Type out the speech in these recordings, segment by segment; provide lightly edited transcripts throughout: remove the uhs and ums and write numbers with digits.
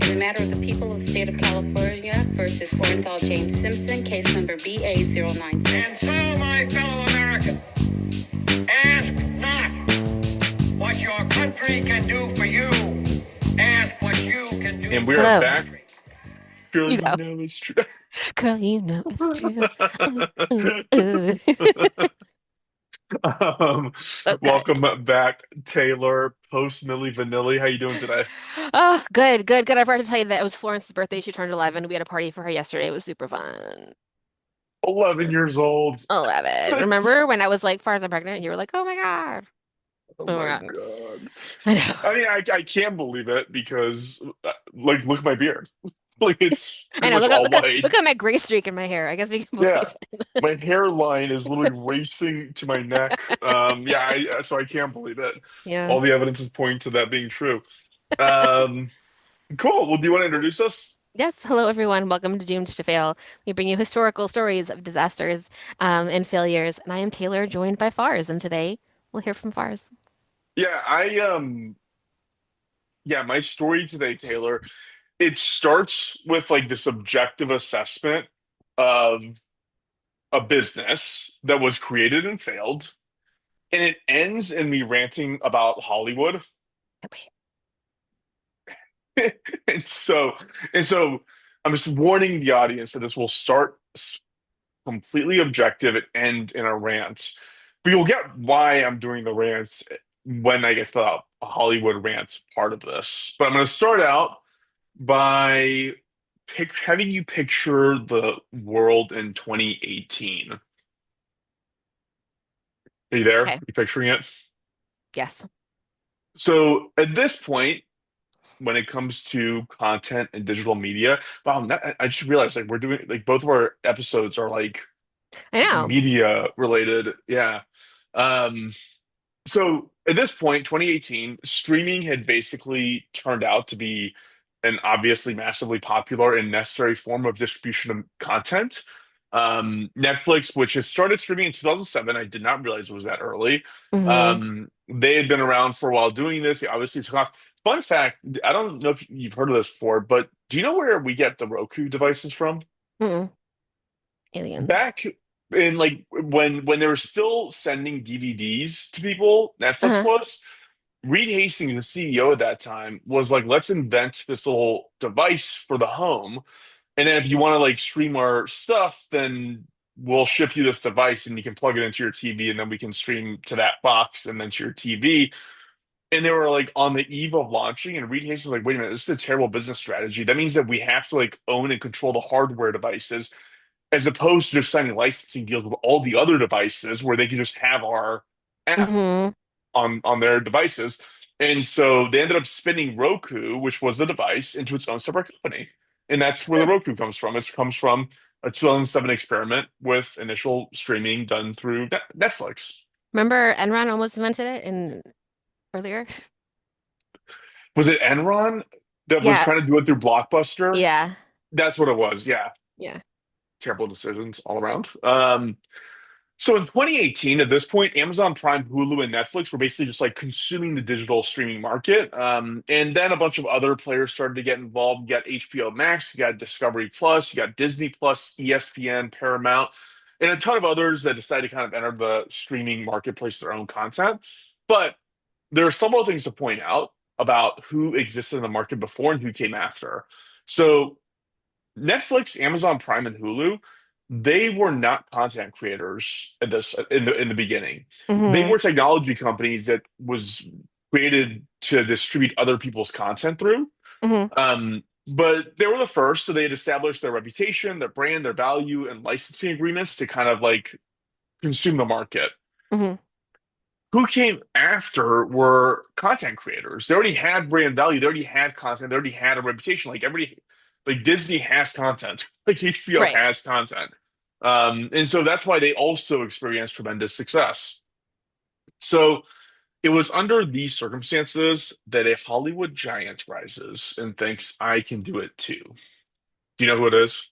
In the matter of the people of the state of California versus Orenthal James Simpson, case number BA096. And so, my fellow Americans, ask not what your country can do for you. Ask what you can do. And we are Hello. back. Girl, You you go. know it's true. Girl, you know it's true. Okay. Welcome back, Taylor, post Milli Vanilli. How you doing today? Oh, good, good, good. I forgot to tell you that it was Florence's birthday. She turned 11. We had a party for her yesterday. It was super fun. 11 years old. 11. Remember when I was like, far as I'm pregnant, and you were like, oh my God. Oh Oh my my God. God. I know. I mean, I can't believe it because, like, look at my beard. Like, it's I pretty know. much Look at all look at white. look at my gray streak in my hair. I guess we can Yeah, believe it. my hairline is literally racing to my neck. Yeah, so I can't believe it. Yeah. All the evidence is pointing to that being true. Um, cool. Well, do you want to introduce us? Yes. Hello, everyone. Welcome to Doomed to Fail. We bring you historical stories of disasters and failures. And I am Taylor, joined by Fars. And today we'll hear from Fars. Yeah, yeah, my story today, Taylor, it starts with like this objective assessment of a business that was created and failed, and it ends in me ranting about Hollywood. Okay. And so and so I'm just warning the audience that this will start completely objective and end in a rant. But you'll get why I'm doing the rants when I get to the Hollywood rants part of this. But I'm going to start out by having you picture the world in 2018. Are you there? Okay. You picturing it? Yes. So at this point, when it comes to content and digital media, wow, I just realized like we're doing like both of our episodes are like I know. media related. Yeah. Um, so at this point, 2018, streaming had basically turned out to be an obviously massively popular and necessary form of distribution of content. Netflix, which has started streaming in 2007, I did not realize it was that early. Hmm. They had been around for a while doing this. They obviously took off. Fun fact, I don't know if you've heard of this before, but do you know where we get the Roku devices from? Mm-mm. Aliens. Back in like when they were still sending DVDs to people, Netflix Uh-huh. was. Reed Hastings, the CEO at that time, was like, let's invent this little device for the home. And then if you want to like stream our stuff, then we'll ship you this device and you can plug it into your TV and then we can stream to that box and then to your TV. And they were like on the eve of launching, and Reed Hastings was like, wait a minute, this is a terrible business strategy. That means that we have to like own and control the hardware devices as opposed to just signing licensing deals with all the other devices where they can just have our app Hmm. on their devices. And so they ended up spinning Roku, which was the device, into its own separate company. And that's where the Roku comes from. It comes from a 2007 experiment with initial streaming done through Netflix. Remember Enron almost invented it in earlier? Was it Enron that was Yeah. trying to do it through Blockbuster? Yeah. That's what it was. Yeah. Yeah. Terrible decisions all around. So in 2018, at this point, Amazon Prime, Hulu, and Netflix were basically just like consuming the digital streaming market. And then a bunch of other players started to get involved. You got HBO Max, you got Discovery Plus, you got Disney Plus, ESPN, Paramount, and a ton of others that decided to kind of enter the streaming marketplace their own content. But there are several things to point out about who existed in the market before and who came after. So Netflix, Amazon Prime, and Hulu, they were not content creators at this in the beginning. They Hmm. were technology companies that was created to distribute other people's content through. Hmm. But they were the first, so they had established their reputation, their brand, their value, and licensing agreements to kind of like consume the market. Hmm. Who came after were content creators. They already had brand value. They already had content. They already had a reputation. Like everybody, like Disney has content. Like HBO Right. has content. And so that's why they also experienced tremendous success. So it was under these circumstances that a Hollywood giant rises and thinks, I can do it too. Do you know who it is?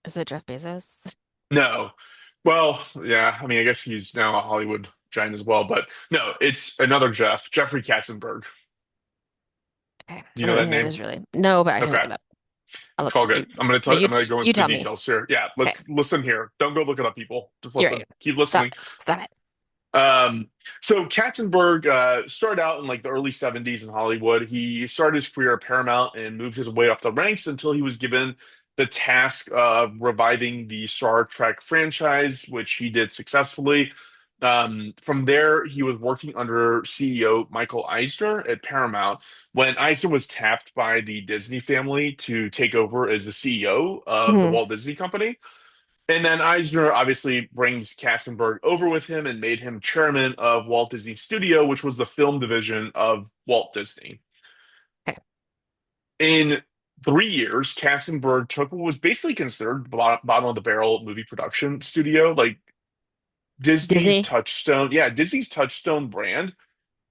Is it Jeff Bezos? No. Well, yeah, I mean, I guess he's now a Hollywood giant as well, but no, it's another Jeff, Jeffrey Katzenberg. Okay. Do I you know don't know that who that name? is really. No, but I can look Okay. it up. I'll It's look all you. good. I'm gonna Yeah, tell. I'm gonna go you into the tell me. details here. Yeah, Okay. let's listen here. Don't go look it up, people. Just You're listen. right. Keep Stop. listening. Stop it. Um, so Katzenberg started out in like the early 70s in Hollywood. He started his career at Paramount and moved his way up the ranks until he was given the task of reviving the Star Trek franchise, which he did successfully. From there, he was working under CEO Michael Eisner at Paramount when Eisner was tapped by the Disney family to take over as the CEO of the Hmm. Walt Disney Company. And then Eisner obviously brings Katzenberg over with him and made him chairman of Walt Disney Studio, which was the film division of Walt Disney. Okay. In 3 years, Katzenberg took what was basically considered bottom of the barrel movie production studio, like Disney's Disney. Touchstone. Yeah, Disney's Touchstone brand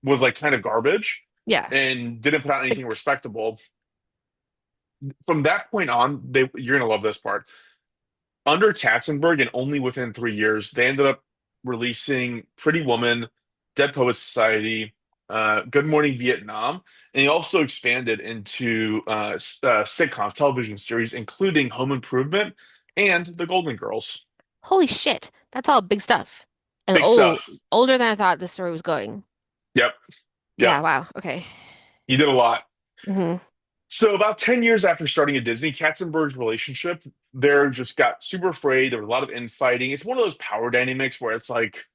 was like kind of garbage Yeah. and didn't put out Like, anything respectable. From that point on, you're gonna love this part. Under Katzenberg and only within 3 years, they ended up releasing Pretty Woman, Dead Poets Society, Good Morning Vietnam, and he also expanded into sitcom television series, including Home Improvement and The Golden Girls. holy shit. That's all big stuff. And Big stuff. older than I thought this story was going. Yep. Yeah. Yeah, wow. Okay. He did a lot. Hmm. So about 10 years after starting at Disney, Katzenberg's relationship there just got super frayed. There was a lot of infighting. It's one of those power dynamics where it's like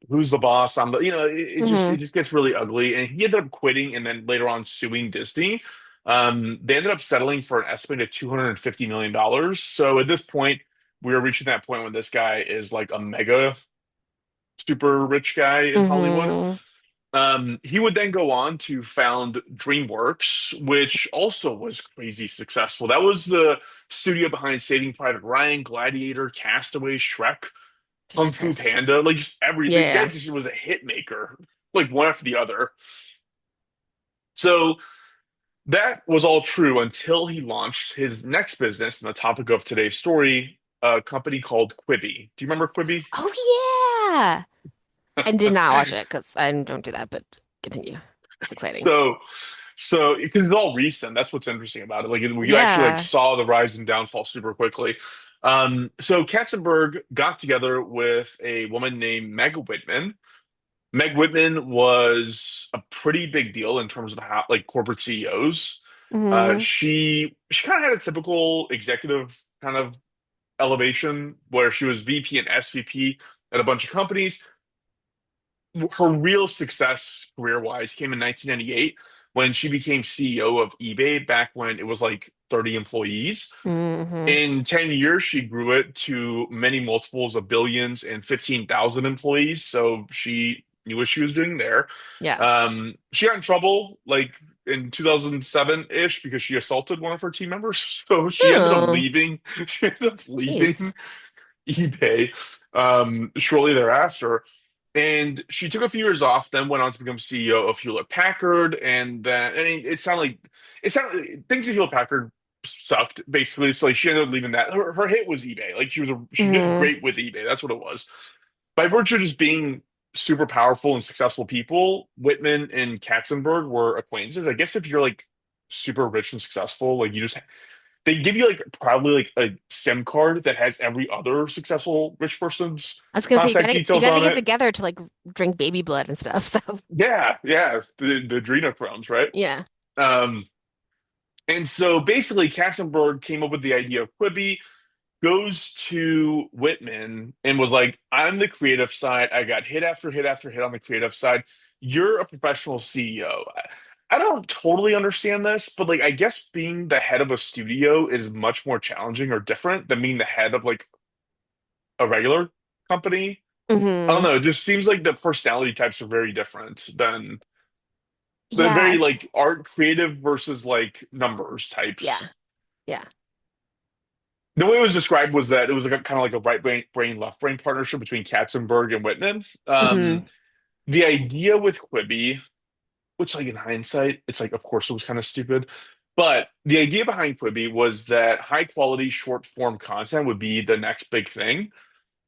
who's the boss? I'm the, it Hmm. just gets really ugly. And he ended up quitting and then later on suing Disney. They ended up settling for an estimated $250 million. So at this point, we are reaching that point when this guy is like a mega super rich guy in Hollywood. Hmm. He would then go on to found DreamWorks, which also was crazy successful. That was the studio behind Saving Private Ryan, Gladiator, Castaway, Shrek, Kung Jesus Fu Christ. Panda, like just everything. Yeah. That just was a hit maker, like one after the other. So that was all true until he launched his next business, and the topic of today's story, a company called Quibi. Do you remember Quibi? Oh yeah. And did not watch it because I don't do that, but continue. It's exciting. So, so because it's all recent, that's what's interesting about it. Like we actually like Yeah. saw the rise and downfall super quickly. So Katzenberg got together with a woman named Meg Whitman. Meg Whitman was a pretty big deal in terms of how like corporate CEOs. Hmm. She kind of had a typical executive kind of elevation where she was VP and SVP at a bunch of companies. Her real success career-wise came in 1998 when she became CEO of eBay back when it was like 30 employees. Hmm. In 10 years, she grew it to many multiples of billions and 15,000 employees. So she knew what she was doing there. Yeah. She got in trouble like in 2007-ish because she assaulted one of her team members. So she ended up Oh, leaving. She ended up jeez. leaving eBay shortly thereafter. And she took a few years off, then went on to become CEO of Hewlett Packard. And then, I mean, it sounded like things at Hewlett Packard sucked basically. So like she ended up leaving that. Her hit was eBay. Like she did Hmm. great with eBay. That's what it was. By virtue of just being super powerful and successful people, Whitman and Katzenberg were acquaintances. I guess if you're like super rich and successful, like you just they give you like probably like a SIM card that has every other successful rich person's I was gonna say contact you details gotta on get it. together to like drink baby blood and stuff. So Yeah, yeah, the adrenochromes, right? yeah. Um, and so basically, Katzenberg came up with the idea of Quibi, goes to Whitman and was like, "I'm the creative side. I got hit after hit after hit on the creative side. You're a professional CEO." I don't totally understand this, but like, I guess being the head of a studio is much more challenging or different than being the head of like a regular company. I don't Hmm. know. It just seems like the personality types are very different than the Yeah. very like art creative versus like numbers types. Yeah. Yeah. The way it was described was that it was like kind of like a right brain, left brain partnership between Katzenberg and Whitman. Hmm. The idea with Quibi, which like in hindsight, it's like of course it was kind of stupid, but the idea behind Quibi was that high quality short form content would be the next big thing.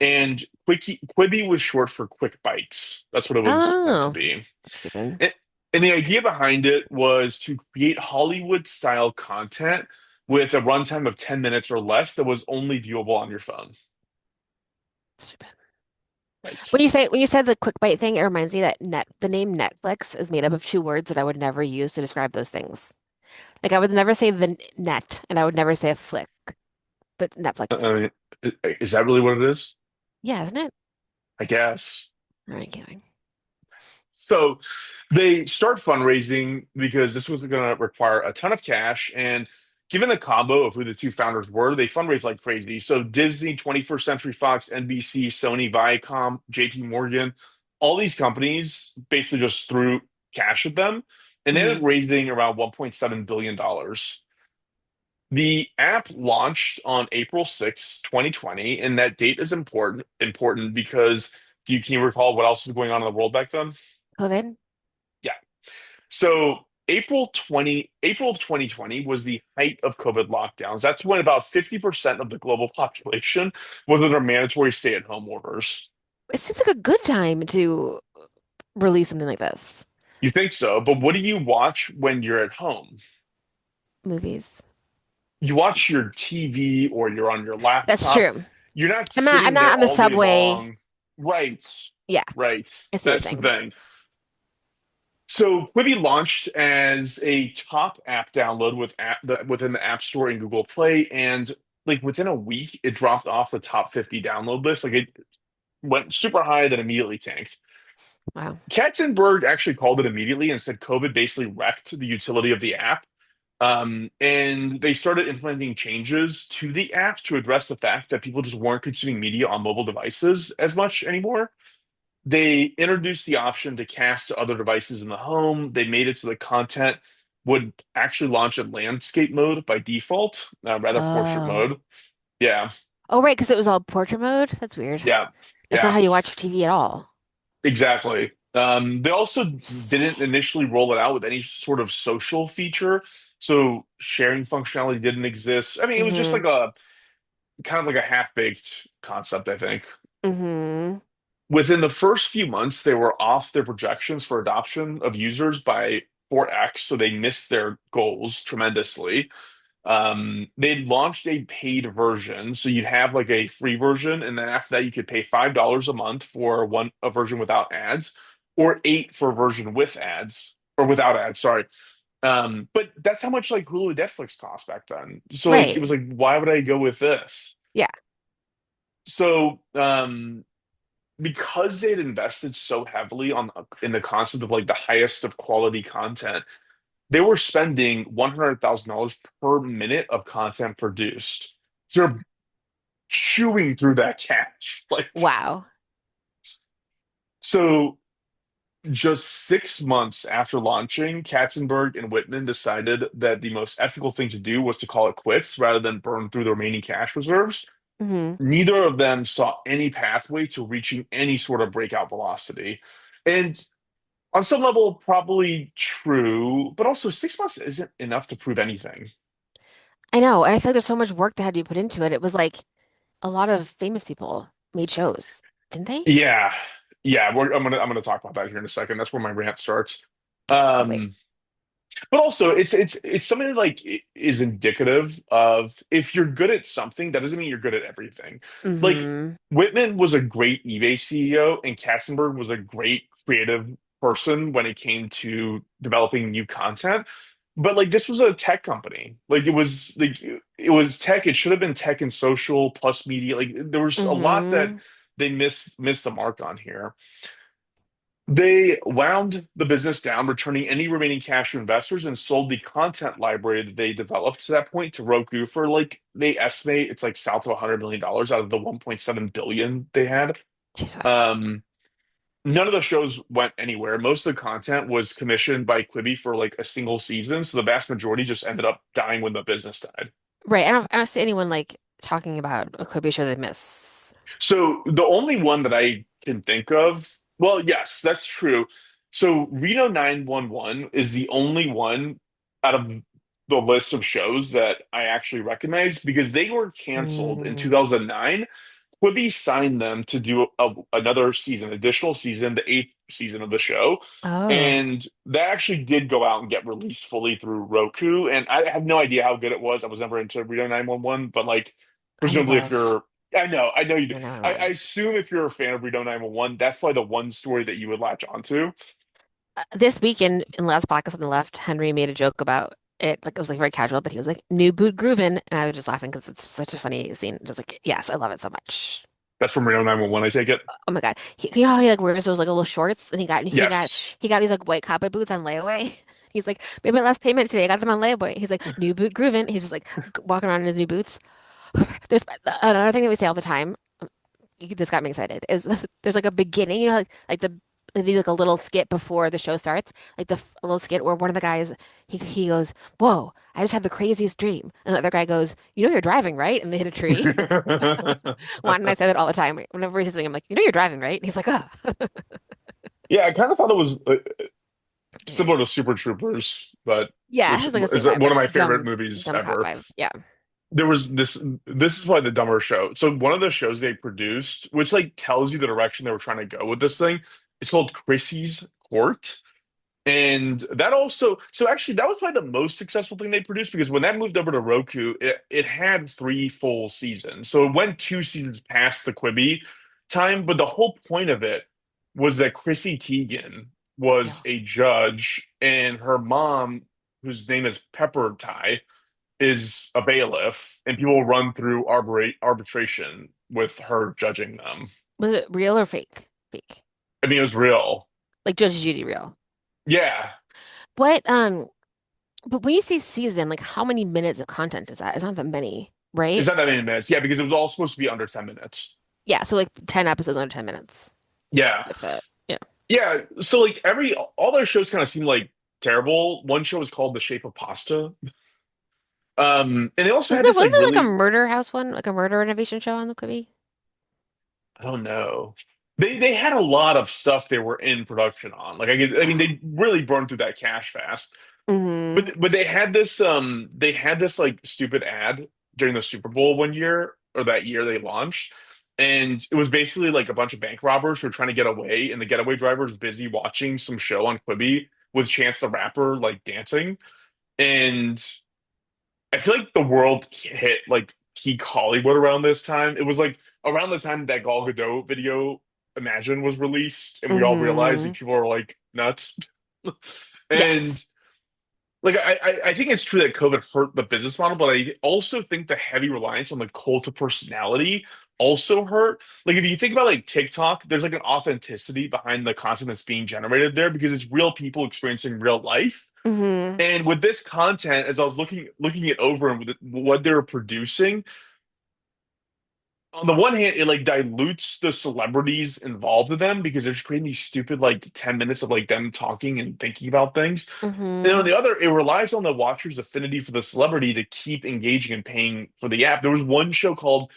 And Quibi was short for quick bites. That's what it was meant to Oh, be. that's stupid. And the idea behind it was to create Hollywood style content with a runtime of 10 minutes or less that was only viewable on your phone. Stupid. Right. When you said the quick bite thing, it reminds me that the name Netflix is made up of two words that I would never use to describe those things. Like I would never say the net, and I would never say a flick, but Netflix. I is that really what it is? Yeah, isn't it? I guess. All right, keep So they start fundraising because this was going to require a ton of cash. And given the combo of who the two founders were, they fundraised like crazy. So Disney, 21st Century Fox, NBC, Sony, Viacom, JP Morgan, all these companies basically just threw cash at them. And they ended hmm up raising around $1.7 billion. Dollars. The app launched on April 6th, 2020, and that date is important because can you recall what else was going on in the world back then? COVID. Yeah. So April of 2020 was the height of COVID lockdowns. That's when about 50% of the global population was under mandatory stay-at-home orders. It seems like a good time to release something like this. You think so, but what do you watch when you're at home? Movies. You watch your TV or you're on your That's laptop. true. You're not I'm sitting there not on the all day subway. long. Right. Yeah, Right. I see what you're That's the saying. thing. So Quibi launched as a top app download within the App Store and Google Play, and like within a week, it dropped off the top 50 download list. Like it went super high, then immediately tanked. Wow. Katzenberg actually called it immediately and said COVID basically wrecked the utility of the app. And they started implementing changes to the app to address the fact that people just weren't consuming media on mobile devices as much anymore. They introduced the option to cast to other devices in the home. They made it so the content would actually launch in landscape mode by default, rather portrait Oh. mode. Yeah, Oh, right, because it was all portrait mode. That's weird. yeah, That's not yeah, how you watch TV at all. exactly. They also Oops. didn't initially roll it out with any sort of social feature, so sharing functionality didn't exist. I mean, it was just Mm-hmm. like a kind of like a half-baked concept, I think. Mm-hmm. Within the first few months, they were off their projections for adoption of users by 4x, so they missed their goals tremendously. They launched a paid version, so you'd have like a free version, and then after that, you could pay $5 a month for a version without ads, or eight for a version with ads or without ads. Sorry. But that's how much like Hulu and Netflix cost back then. So like it was Right. like, why would I go with this? Yeah. So because they'd invested so heavily in the concept of like the highest of quality content, they were spending $100,000 per minute of content produced. So they're chewing through that cash. Like Wow. so just 6 months after launching, Katzenberg and Whitman decided that the most ethical thing to do was to call it quits rather than burn through the remaining cash reserves. Mm-hmm. Neither of them saw any pathway to reaching any sort of breakout velocity. And on some level, probably true, but also 6 months isn't enough to prove anything. I know, and I feel like there's so much work that had to be put into it. It was like a lot of famous people made shows, didn't they? Yeah, yeah, I'm gonna talk about that here in a second. That's where my rant starts. Can't wait. Um, but also, it's something that like is indicative of if you're good at something, that doesn't mean you're good at everything. Like Mm-hmm. Whitman was a great eBay CEO, and Katzenberg was a great creative person when it came to developing new content. But like this was a tech company. It was tech. It should have been tech and social plus media. Like there was a lot that Mm-hmm. they missed the mark on here. They wound the business down, returning any remaining cash to investors, and sold the content library that they developed to that point to Roku for like they estimate it's like south of $100 million out of the 1.7 billion they had. Jesus. Um, None of the shows went anywhere. Most of the content was commissioned by Quibi for like a single season, so the vast majority just ended up dying when the business died. Right. I don't see anyone like talking about a Quibi show they miss. So the only one that I can think of, well, yes, that's true. So Reno 911 is the only one out of the list of shows that I actually recognize because they were canceled in Mm. 2009 Quibi signed them to do another season, additional season, the eighth season of the show. Oh, And that actually did go out and get released fully through Roku. And I have no idea how good it was. I was never into Reno 911, but like, I presumably if love you're, I know you do. I 911. assume if you're a fan of Reno 911, that's probably the one story that you would latch onto. This weekend in last podcast on the left, Henry made a joke about it. Like it was like very casual, but he was like, "New boot groovin'," and I was just laughing because it's such a funny scene. Just like, yes, I love it so much. That's from Reno 911, I take it. Oh my God. You know how he like wears those like little shorts and Yes. he got these like white cowboy boots on layaway. He's like, made my last payment today. I got them on layaway. He's like, new boot grooving. He's just like walking around in his new boots. There's another thing that we say all the time. This got me excited. Is there's like a beginning, you know, like the they do like a little skit before the show starts, like a little skit where one of the guys he goes, "Whoa, I just had the craziest dream," and the other guy goes, "You know you're driving, right?" And they hit a tree. Juan and I say that all the time. Whenever he's something, I'm like, "You know you're driving, right?" And he's like, "Oh." Yeah, I kind of thought it was Yeah. similar to Super Troopers, but Yeah, it which has like the same is vibe, one like of my this favorite movies dumb cop ever. vibe. Yeah. There was this is probably the dumber show. So one of the shows they produced, which like tells you the direction they were trying to go with this thing, it's called Chrissy's Court. And that also, so actually that was probably the most successful thing they produced because when that moved over to Roku, it had three full seasons. So it went two seasons past the Quibi time, but the whole point of it was that Chrissy Teigen was Yeah. a judge and her mom, whose name is Pepper Ty, is a bailiff, and people run through arbitration with her judging them. Was it real or fake? Fake. I mean, it was real. Like Judge Judy real. Yeah. What but when you say season, like how many minutes of content is that? It's not that many, It's right? not that many minutes. Yeah, because it was all supposed to be under 10 minutes. Yeah, so like 10 episodes under 10 minutes. Yeah. If that. Yeah. Yeah. So like all their shows kind of seem like terrible. One show is called The Shape of Pasta. And they also had this Wasn't like there like a really, murder house one, like a murder renovation show on the Quibi? I don't know. They had a lot of stuff they were in production on. I mean, Oh. they really burned through that cash fast. Hmm. But they had this like stupid ad during the Super Bowl one year or that year they launched. And it was basically like a bunch of bank robbers who were trying to get away, and the getaway driver was busy watching some show on Quibi with Chance the Rapper like dancing. And I feel like the world hit like peak Hollywood around this time. It was like around the time that Gal Gadot video Imagine was released, and we all realized Hmm. that people are like nuts. Yes. And like I think it's true that COVID hurt the business model, but I also think the heavy reliance on the cult of personality also hurt. Like if you think about like TikTok, there's like an authenticity behind the content that's being generated there because it's real people experiencing real life. Hmm. And with this content, as I was looking it over and with what they're producing, on the one hand, it like dilutes the celebrities involved with them because they're just creating these stupid like 10 minutes of like them talking and thinking about things. And on Hmm. the other, it relies on the watcher's affinity for the celebrity to keep engaging and paying for the app. There was one show called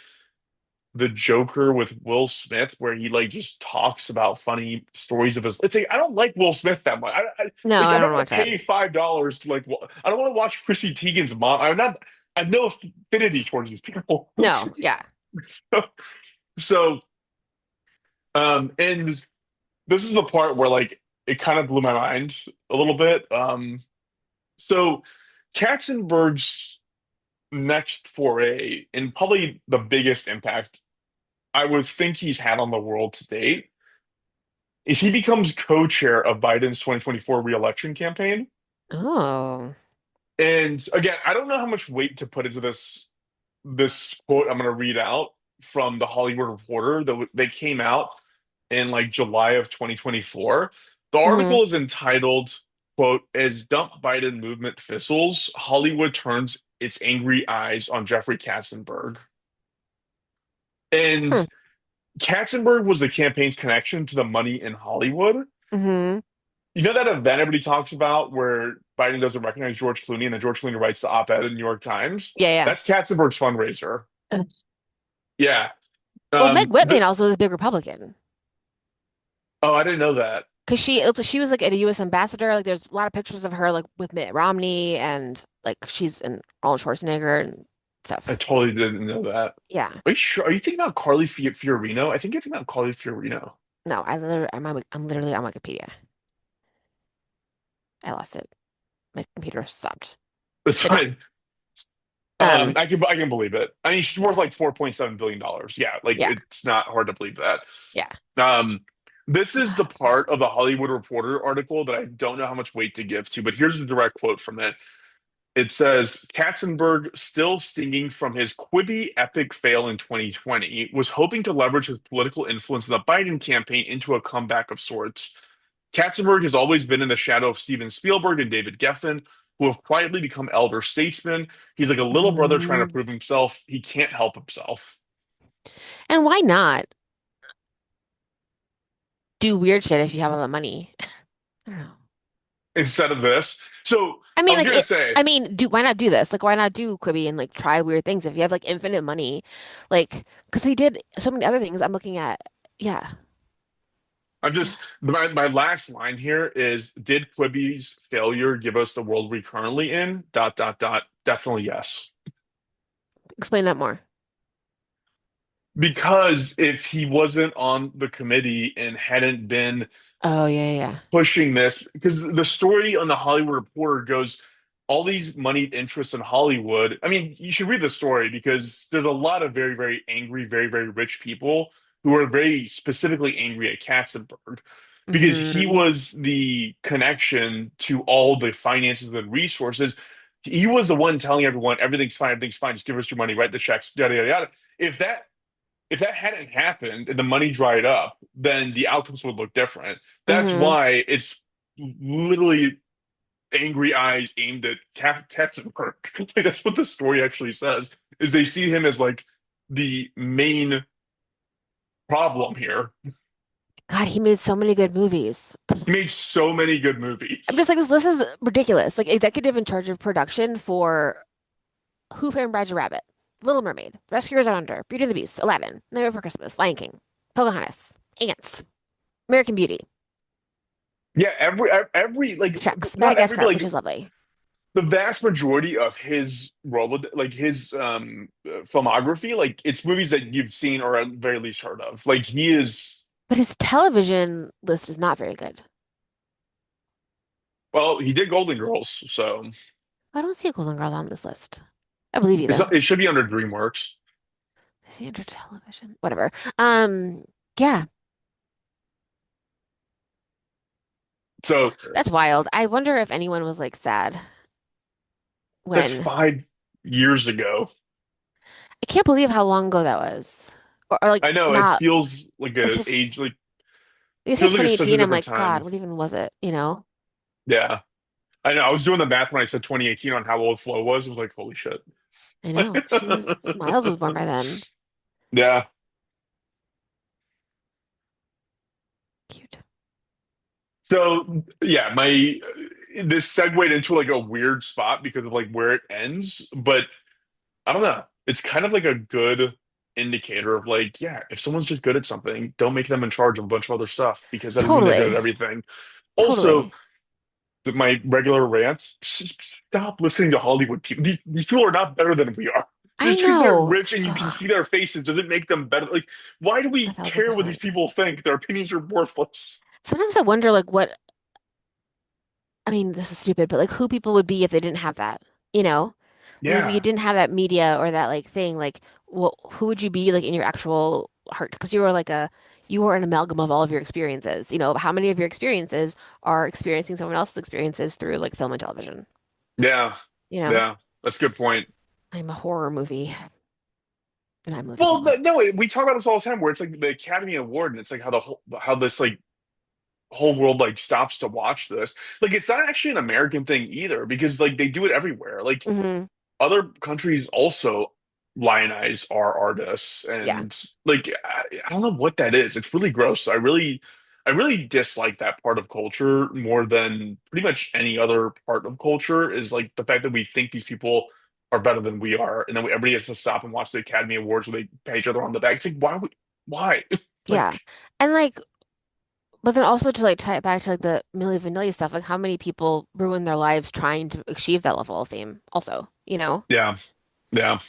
The Joker with Will Smith where he like just talks about funny stories of his. It's like I don't like Will Smith that much. No, Like I I'm not don't gonna watch that. pay $5 to like. I don't want to watch Chrissy Teigen's mom. I'm not. I have no affinity towards these people. No, yeah. So, so and this is the part where like it kind of blew my mind a little bit. So Katzenberg's next foray, and probably the biggest impact I would think he's had on the world to date, is he becomes co-chair of Biden's 2024 re-election campaign. Oh. And again, I don't know how much weight to put into this quote I'm going to read out from the Hollywood Reporter that they came out in like July of 2024. The Hmm. article is entitled, quote, "As Dump Biden Movement Fizzles, Hollywood Turns Its Angry Eyes on Jeffrey Katzenberg." Hmm. And Katzenberg was the campaign's connection to the money in Hollywood. Hmm. You know that event everybody talks about where Biden doesn't recognize George Clooney and then George Clooney writes the op-ed in the New York Times? Yeah, That's Katzenberg's fundraiser. yeah. Yeah. Well, Meg Whitman The, also was a big Republican oh, I didn't know that. because she was like a U.S. ambassador. Like, there's a lot of pictures of her like with Mitt Romney and like she's in Arnold Schwarzenegger and I stuff. totally didn't know that. Yeah. Are you sure? Are you thinking about Carly Fiorino? I think you're thinking about Carly Fiorino. No, I'm literally on Wikipedia. I lost it. My computer stopped. That's But no. fine. Um, I can believe it. I mean, she's yeah. worth like $4.7 billion. Yeah, like Yeah. it's not hard to believe that. Yeah. Um, this is the part of the Hollywood Reporter article that I don't know how much weight to give to, but here's a direct quote from it. It says Katzenberg, still stinging from his Quibi epic fail in 2020, was hoping to leverage his political influence in the Biden campaign into a comeback of sorts. Katzenberg has always been in the shadow of Steven Spielberg and David Geffen, who have quietly become elder statesmen. He's like a little brother trying to Mhm. prove himself. He can't help himself. And why not do weird shit if you have all the money? I don't know. Instead of this. So I I mean, was like gonna it. say, I mean, why not do this? Like, why not do Quibi and like try weird things if you have like infinite money? Like, because he did so many other things. I'm looking at. Yeah. I'm Yeah. just my last line here is, did Quibi's failure give us the world we currently in? Dot dot dot. Definitely yes. Explain that more. Because if he wasn't on the committee and hadn't been Oh yeah, yeah. pushing this, because the story on the Hollywood Reporter goes, all these moneyed interests in Hollywood. I mean, you should read the story because there's a lot of very, very angry, very, very rich people who are very specifically angry at Katzenberg because he Hmm. was the connection to all the finances and resources. He was the one telling everyone everything's fine, just give us your money, write the checks, yada yada yada. If that if that hadn't happened and the money dried up, then the outcomes would look different. That's Hmm. why it's literally angry eyes aimed at Katzenberg. Like, that's what the story actually says, is they see him as like the main problem here. God, he made so many good movies. He made so many good I'm movies. just like this list is ridiculous. Like executive in charge of production for Who Framed Roger Rabbit, Little Mermaid, Rescuers Down Under, Beauty and the Beast, Aladdin, Nightmare Before Christmas, Lion King, Pocahontas, Ants, American Beauty, Yeah, every like Shreks, not every, but Madagascar, which like is lovely. the vast majority of his role, like his filmography, like it's movies that you've seen or at very least heard of. Like he is, But his television list is not very good. well, he did Golden Girls, so I don't see a Golden Girl on this list. I believe you though. it should be under DreamWorks. I see under television. Whatever. Yeah, So that's wild. I wonder if anyone was like sad that's when 5 years ago. I can't believe how long ago that was. Or like I know it not feels like it's a age, just like you say feels like it's such a 2018, I'm different like, God, time. what even was it? You know? Yeah, I know. I was doing the math when I said 2018 on how old Flo was. I was like, holy shit. I know. She was Miles was born by then. Yeah. Cute. So yeah, my this segued into like a weird spot because of like where it ends, but I don't know. It's kind of like a good indicator of like, yeah, if someone's just good at something, don't make them in charge of a bunch of other stuff because that doesn't mean they're good at Totally. everything. Also, Totally. my regular rant, stop listening to Hollywood people. These people are not better than we are. I Just because they're know. rich and you can Ugh, see their faces doesn't make them better. Like, why do a we thousand care what these percent. people think? Their opinions are worthless. Sometimes I wonder like what I mean, this is stupid, but like who people would be if they didn't have that. You know? Like if you Yeah. didn't have that media or that like thing, like well, who would you be like in your actual heart? Because you were an amalgam of all of your experiences. You know, how many of your experiences are experiencing someone else's experiences through like film and television? Yeah. You know? Yeah. That's a good point. I'm a horror movie and I'm movie Well, camera. no, we talk about this all the time where it's like the Academy Award and it's like how this like whole world like stops to watch this. Like it's not actually an American thing either because like they do it everywhere. Like Hmm. other countries also lionize our artists Yeah. and like I don't know what that is. It's really gross. I really dislike that part of culture more than pretty much any other part of culture is like the fact that we think these people are better than we are and then everybody has to stop and watch the Academy Awards where they pat each other on the back. It's like why? Yeah. Like And like, but then also to like tie it back to like the Milli Vanilli stuff, like how many people ruin their lives trying to achieve that level of fame also, you know? yeah, yeah.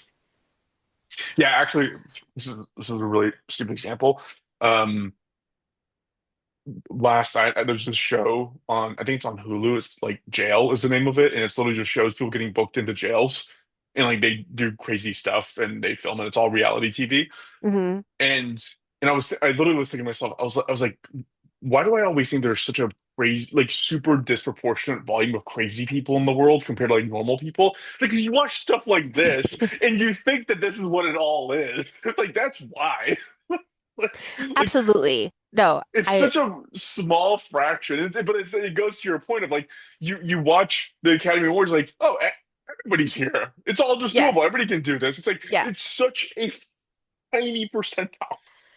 Yeah, actually, this is a really stupid example. Um, Last night there's this show on, I think it's on Hulu. It's like Jail is the name of it, and it's literally just shows people getting booked into jails, and like they do crazy stuff and they film it. It's all reality TV. Hmm. And I literally was thinking to myself, I was like, why do I always think there's such a crazy, like super disproportionate volume of crazy people in the world compared to like normal people? Because you watch stuff like this and you think that this is what it all is. Like that's why. Like Absolutely. No, it's I such a small fraction, but it goes to your point of like you watch the Academy Awards like, oh, everybody's here. It's all just yeah, doable. Everybody can do this. It's like yeah. it's such a tiny percentile.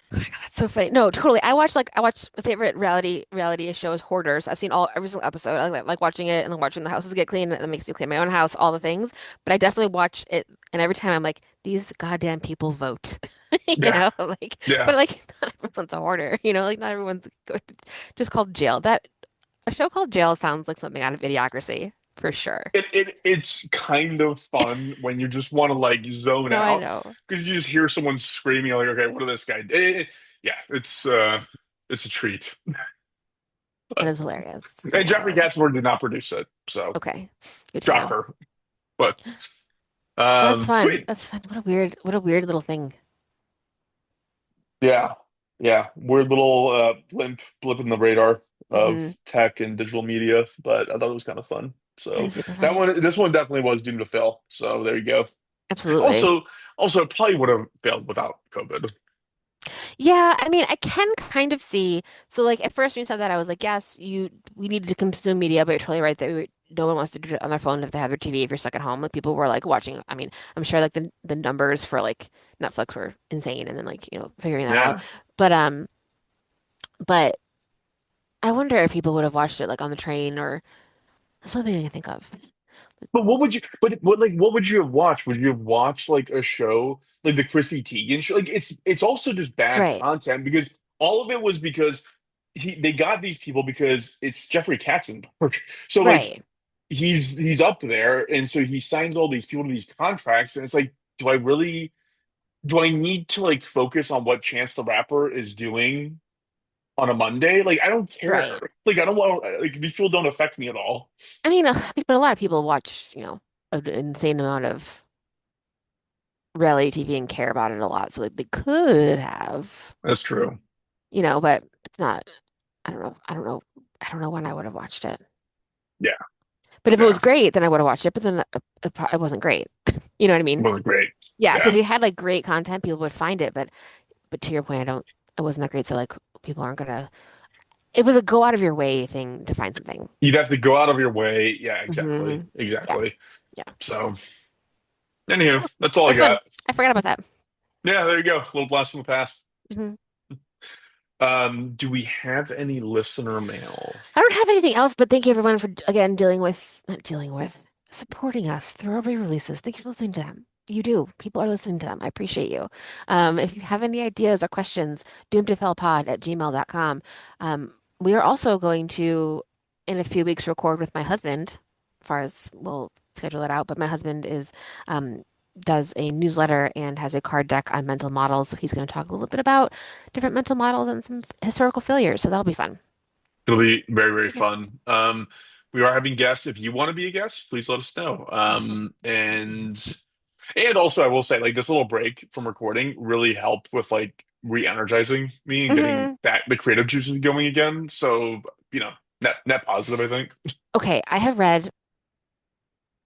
Oh my God, that's so funny. No, totally. I watch my favorite reality show is Hoarders. I've seen all every single episode. I like watching it and then watching the houses get clean. And it makes me clean my own house, all the things. But I definitely watch it, and every time I'm like, these goddamn people vote. You Yeah, know, like, yeah. but like, not everyone's a hoarder. You know, like not everyone's just called Jail. That a show called Jail sounds like something out of Idiocracy for sure. It's kind of fun when you just want to like zone No, I out know. because you just hear someone screaming like, okay, what did this guy do? Yeah, it's a treat. That But is hilarious. Oh and my Jeffrey God. Katzenberg did not produce it, so Okay, good to know. shocker. But Well, that's fun. sweet. That's fun. What a weird little thing. Yeah. Yeah. Weird little blip in the radar of Hmm. tech and digital media, but I thought it was kind of fun. That So is super that fun. one, this one definitely was doomed to fail. So there you go. Absolutely. Also, it probably would have failed without COVID. Yeah, I mean, I can kind of see. So, like, at first when you said that, I was like, yes, we needed to consume media, but you're totally right that no one wants to do it on their phone if they have their TV, if you're stuck at home. Like, people were like watching. I mean, I'm sure like the numbers for like Netflix were insane, and then like, figuring that out. Yeah. But, but I wonder if people would have watched it like on the train or that's the only thing I can think of. But what would you have watched? Would you have watched like a show like the Chrissy Teigen show? Like it's also just bad Right, content because all of it was because they got these people because it's Jeffrey Katzenberg. So like right, he's up there and so he signs all these people to these contracts and it's like do I need to like focus on what Chance the Rapper is doing on a Monday? Like I don't care. right. Like I don't want like these people don't affect me at all. I mean, but a lot of people watch, an insane amount of reality TV and care about it a lot, so like, they could have, That's true. but it's not. I don't know. I don't know. I don't know when I would have watched it. Yeah, But if it was yeah. great, then I would have watched it. But then it wasn't great. You know what I mean? Wasn't great. Yeah. So if Yeah. you had like great content, people would find it. But to your point, I don't. It wasn't that great. So like people aren't gonna. It was a go out of your way thing to find something. You'd have to go out of your way. Yeah, exactly. Hmm. Yeah. Exactly. Yeah. So, anywho, Oh, that's all I that's fun. got. I forgot about that. Yeah, there you go. A little blast from the past. Hmm. Do we have any listener mail? I don't have anything else, but thank you everyone for again not dealing with, supporting us through our re-releases. Thank you for listening to them. You do. People are listening to them. I appreciate you. If you have any ideas or questions, doomtofailpod@gmail.com. We are also going to, in a few weeks, record with my husband, as far as we'll schedule it out, but my husband um, does a newsletter and has a card deck on mental models. So he's going to talk a little bit about different mental models and some historical failures. So that'll be fun. It'll be very, very Who's next? fun. We are having guests. If you want to be a guest, please let us know. Awesome. And also I will say, like this little break from recording really helped with like re-energizing me and getting Hmm. back the creative juices going again. So, net positive, I think. Okay, I have read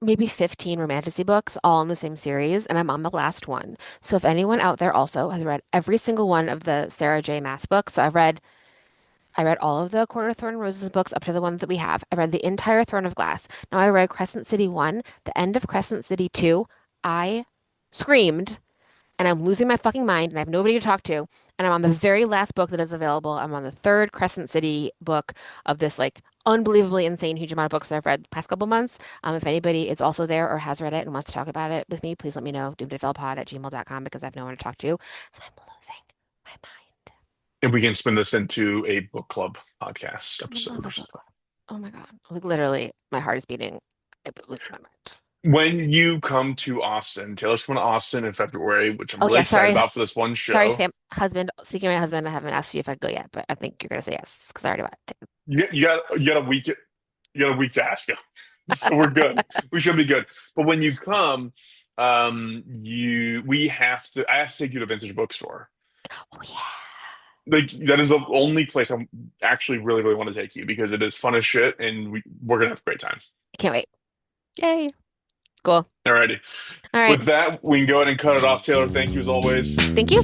maybe 15 romantasy books all in the same series, and I'm on the last one. So if anyone out there also has read every single one of the Sarah J. Maas books, so I read all of the Court of Thorn and Roses books up to the ones that we have. I read the entire Throne of Glass. Now I read Crescent City 1, the end of Crescent City 2. I screamed and I'm losing my fucking mind and I have nobody to talk to. And I'm on the very last book that is available. I'm on the third Crescent City book of this like unbelievably insane huge amount of books that I've read the past couple months. If anybody is also there or has read it and wants to talk about it with me, please let me know. doomtodayfailpod@gmail.com because I have no one to talk to and I'm losing my mind. And we can spin this into a book club podcast I love episode a or so. book. Oh my God. Like literally, my heart is beating. I'm losing my mind. When you come to Austin, Taylor's coming to Austin in February, which I'm Oh really yeah, excited sorry, about for this one sorry, show. Sam, husband. Speaking of my husband, I haven't asked you if I go yet, but I think you're gonna say yes because I already bought tickets. You got a week. You got a week to ask him, so we're good. We should be good. But when you come, you we have to. I have to take you to Vintage Bookstore. Oh yeah, Like that is the only place I'm actually really want to take you because it is fun as shit, and we're gonna have a great time. I can't wait. Yay, cool. Alrighty. All right, With that, we can go ahead and cut it off. Taylor, thank you as always. thank you.